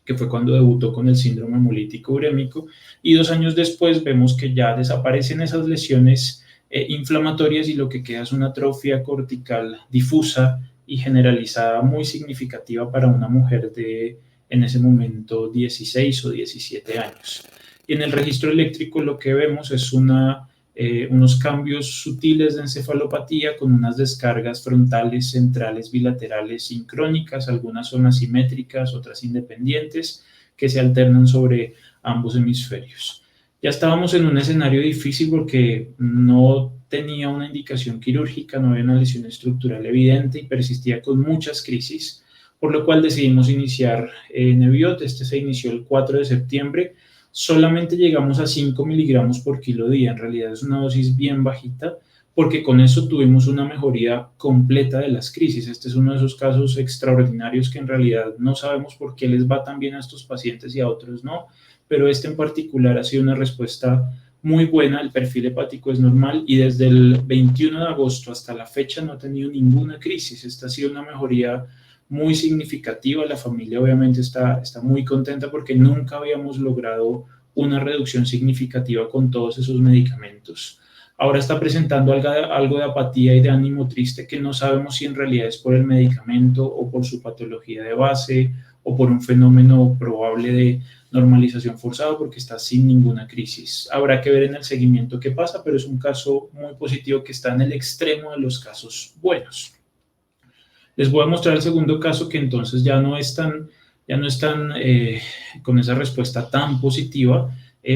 que fue cuando debutó con el síndrome hemolítico urémico. Y 2 años después vemos que ya desaparecen esas lesiones inflamatorias y lo que queda es una atrofia cortical difusa y generalizada muy significativa para una mujer de, en ese momento, 16 o 17 años. Y en el registro eléctrico lo que vemos es unos cambios sutiles de encefalopatía con unas descargas frontales, centrales, bilaterales, sincrónicas, algunas son asimétricas, otras independientes, que se alternan sobre ambos hemisferios. Ya estábamos en un escenario difícil porque no tenía una indicación quirúrgica, no había una lesión estructural evidente y persistía con muchas crisis, por lo cual decidimos iniciar Nebiot. Este se inició el 4 de septiembre. Solamente llegamos a 5 miligramos por kilo día. En realidad es una dosis bien bajita porque con eso tuvimos una mejoría completa de las crisis. Este es uno de esos casos extraordinarios que en realidad no sabemos por qué les va tan bien a estos pacientes y a otros no, pero este en particular ha sido una respuesta muy buena. El perfil hepático es normal y desde el 21 de agosto hasta la fecha no ha tenido ninguna crisis. Esta ha sido una mejoría muy significativa. La familia obviamente está muy contenta porque nunca habíamos logrado una reducción significativa con todos esos medicamentos. Ahora está presentando algo de apatía y de ánimo triste que no sabemos si en realidad es por el medicamento o por su patología de base o por un fenómeno probable de normalización forzada porque está sin ninguna crisis. Habrá que ver en el seguimiento qué pasa, pero es un caso muy positivo que está en el extremo de los casos buenos. Les voy a mostrar el segundo caso que entonces ya no es tan con esa respuesta tan positiva.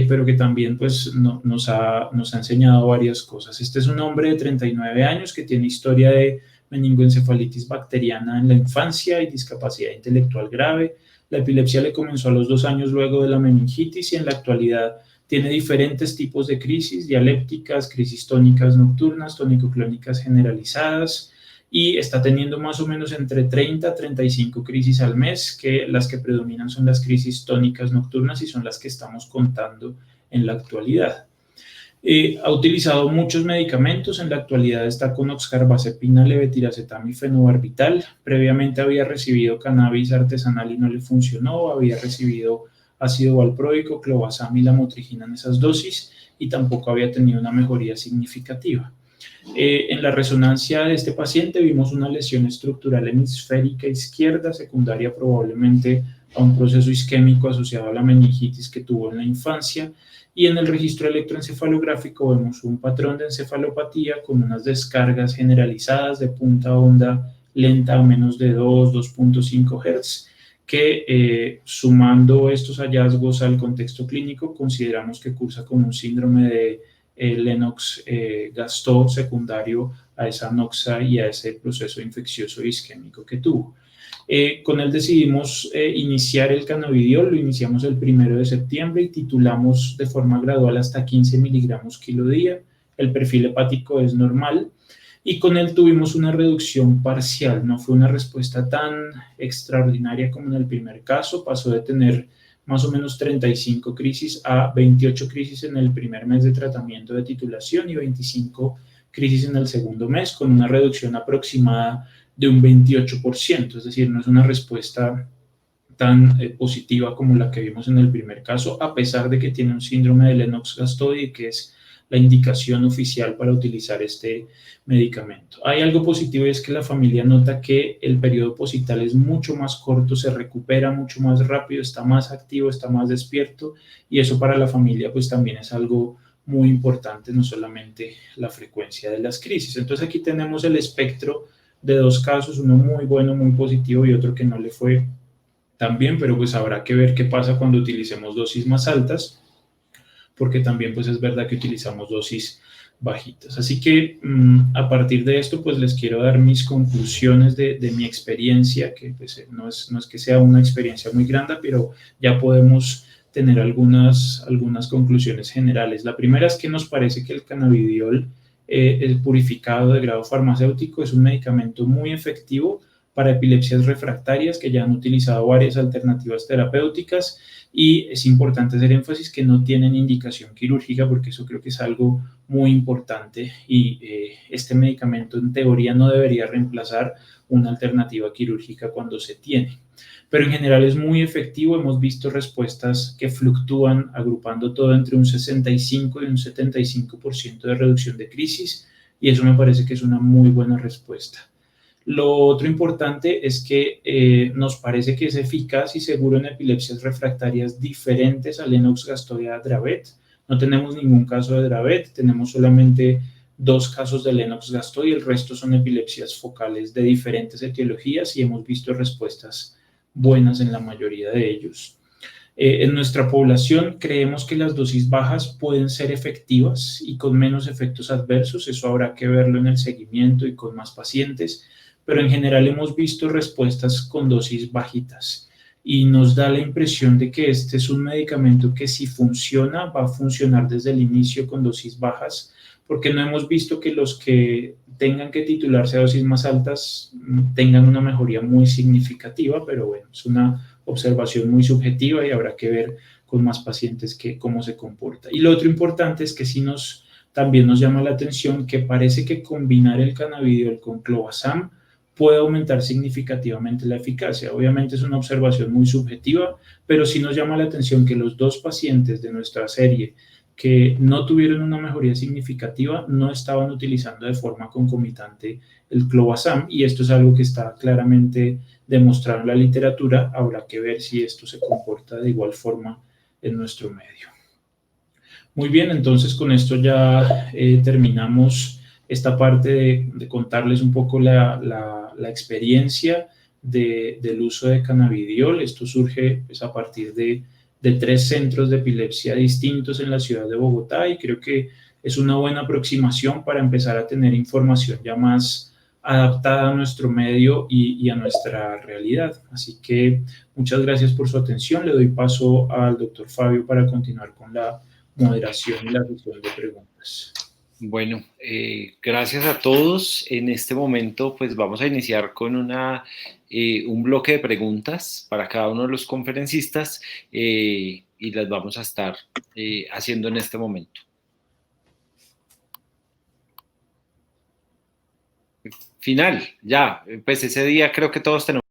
pero que también pues, nos ha enseñado varias cosas. Este es un hombre de 39 años que tiene historia de meningoencefalitis bacteriana en la infancia y discapacidad intelectual grave. La epilepsia le comenzó a los 2 años luego de la meningitis y en la actualidad tiene diferentes tipos de crisis dialépticas, crisis tónicas nocturnas, tónico-clónicas generalizadas, y está teniendo más o menos entre 30 a 35 crisis al mes, que las que predominan son las crisis tónicas nocturnas y son las que estamos contando en la actualidad. Ha utilizado muchos medicamentos, en la actualidad está con oxcarbazepina, levetiracetam y fenobarbital. Previamente había recibido cannabis artesanal y no le funcionó, había recibido ácido valproico, clobazam y lamotrigina en esas dosis y tampoco había tenido una mejoría significativa. En la resonancia de este paciente vimos una lesión estructural hemisférica izquierda, secundaria probablemente a un proceso isquémico asociado a la meningitis que tuvo en la infancia, y en el registro electroencefalográfico vemos un patrón de encefalopatía con unas descargas generalizadas de punta onda lenta a menos de 2.5 Hz, que sumando estos hallazgos al contexto clínico consideramos que cursa con un síndrome de Lennox-Gastaut secundario a esa noxa y a ese proceso infeccioso isquémico que tuvo. Con él decidimos iniciar el cannabidiol, lo iniciamos el 1 de septiembre y titulamos de forma gradual hasta 15 miligramos kilo día. El perfil hepático es normal y con él tuvimos una reducción parcial, no fue una respuesta tan extraordinaria como en el primer caso, pasó de tener más o menos 35 crisis a 28 crisis en el primer mes de tratamiento de titulación y 25 crisis en el segundo mes, con una reducción aproximada de un 28%, es decir, no es una respuesta tan positiva como la que vimos en el primer caso, a pesar de que tiene un síndrome de Lennox-Gastaut y que es la indicación oficial para utilizar este medicamento. Hay algo positivo y es que la familia nota que el periodo postnatal es mucho más corto, se recupera mucho más rápido, está más activo, está más despierto, y eso para la familia pues también es algo muy importante, no solamente la frecuencia de las crisis. Entonces aquí tenemos el espectro de 2 casos, uno muy bueno, muy positivo y otro que no le fue tan bien, pero pues habrá que ver qué pasa cuando utilicemos dosis más altas, porque también pues es verdad que utilizamos dosis bajitas. Así que a partir de esto pues les quiero dar mis conclusiones de mi experiencia, que pues no es que sea una experiencia muy grande, pero ya podemos tener algunas conclusiones generales. La primera es que nos parece que el cannabidiol el purificado de grado farmacéutico es un medicamento muy efectivo para epilepsias refractarias que ya han utilizado varias alternativas terapéuticas, y es importante hacer énfasis que no tienen indicación quirúrgica, porque eso creo que es algo muy importante, y este medicamento en teoría no debería reemplazar una alternativa quirúrgica cuando se tiene. Pero en general es muy efectivo, hemos visto respuestas que fluctúan agrupando todo entre un 65 y un 75% de reducción de crisis, y eso me parece que es una muy buena respuesta. Lo otro importante es que nos parece que es eficaz y seguro en epilepsias refractarias diferentes a Lennox-Gastaut y a Dravet. No tenemos ningún caso de Dravet, tenemos solamente 2 casos de Lennox-Gastaut y el resto son epilepsias focales de diferentes etiologías y hemos visto respuestas buenas en la mayoría de ellos. En nuestra población creemos que las dosis bajas pueden ser efectivas y con menos efectos adversos, eso habrá que verlo en el seguimiento y con más pacientes, pero en general hemos visto respuestas con dosis bajitas y nos da la impresión de que este es un medicamento que si funciona, va a funcionar desde el inicio con dosis bajas, porque no hemos visto que los que tengan que titularse a dosis más altas tengan una mejoría muy significativa, pero bueno, es una observación muy subjetiva y habrá que ver con más pacientes cómo se comporta. Y lo otro importante es que también nos llama la atención que parece que combinar el cannabidiol con clobazam puede aumentar significativamente la eficacia. Obviamente es una observación muy subjetiva, pero sí nos llama la atención que los 2 pacientes de nuestra serie que no tuvieron una mejoría significativa no estaban utilizando de forma concomitante el clobazam, y esto es algo que está claramente demostrado en la literatura. Habrá que ver si esto se comporta de igual forma en nuestro medio. Muy bien, entonces con esto ya terminamos esta parte de contarles un poco la experiencia del uso de cannabidiol. Esto surge pues, a partir de de 3 centros de epilepsia distintos en la ciudad de Bogotá, y creo que es una buena aproximación para empezar a tener información ya más adaptada a nuestro medio y a nuestra realidad. Así que muchas gracias por su atención. Le doy paso al doctor Fabio para continuar con la moderación y la sesión de preguntas. Bueno, gracias a todos. En este momento, pues vamos a iniciar con un bloque de preguntas para cada uno de los conferencistas y las vamos a estar haciendo en este momento. Final, ya, pues ese día creo que todos tenemos